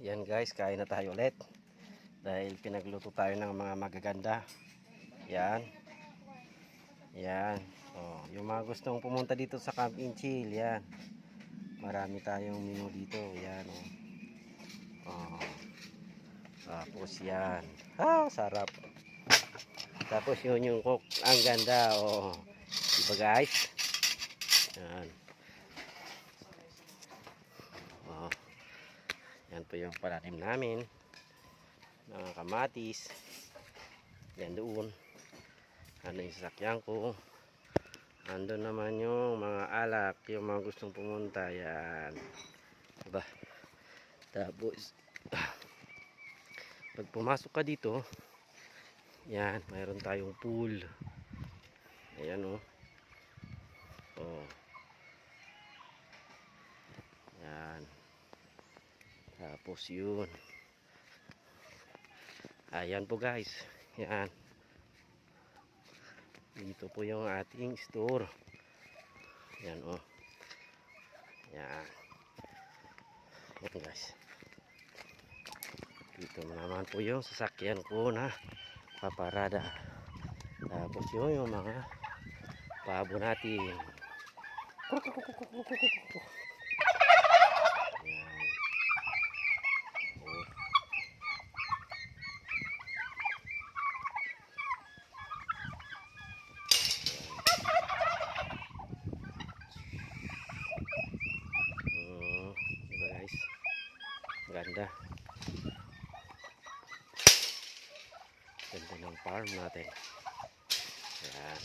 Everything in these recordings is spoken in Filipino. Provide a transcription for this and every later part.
Yan guys, kain na tayo ulit. Dahil pinagluto tayo ng mga magaganda. Yan. Yan. Oh, yung mga gustong pumunta dito sa Camp and Chill, yan. Marami tayong menu dito. Yan oh. Oh. Tapos yan. Ah, sarap. Tapos yun yung cook. Ang ganda. Oh. Diba guys? Yan. Oh. Yan po yung palalim namin. Mga kamatis. Yan doon. Ano yung sasakyan ko. Ando naman yung mga alak. Yung mga gustong pumunta. Yan. Diba? Tapos pag pumasok ka dito, yan, mayroon tayong pool. Ayan oh. Oh. Yan. Tapos yun. Ayan po guys. Yan. Dito po yung ating store. Yan oh. Yan. Yan guys. Dito naman po yung sasakyan ko na paparada. Tapos yun yung mga pabo natin. Yan. Oh. Diba guys? Ganda. Ganda ng farm natin. Yan.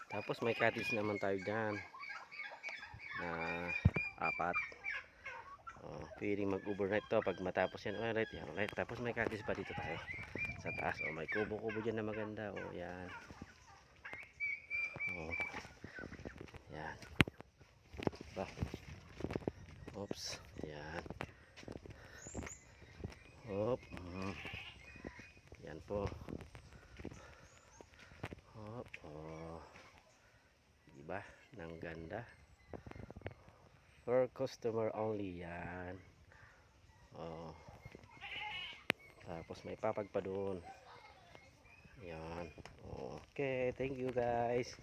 Tapos may cottage naman tayo dyan na 4. Pwedeng mag-overnight to pag matapos yan. Alright, yan. Alright. Tapos may cottage pa dito tayo sa taas. Oh, may kubo-kubo dyan na maganda. Oh, yan. Oh. Yan. Ba. Oops. Yan. Hop. Yan po. Hop. Oh. Diba? Nang ganda. For customer only. Yan. Oh. Tapos may papag pa doon. Yan. Okay. Thank you guys.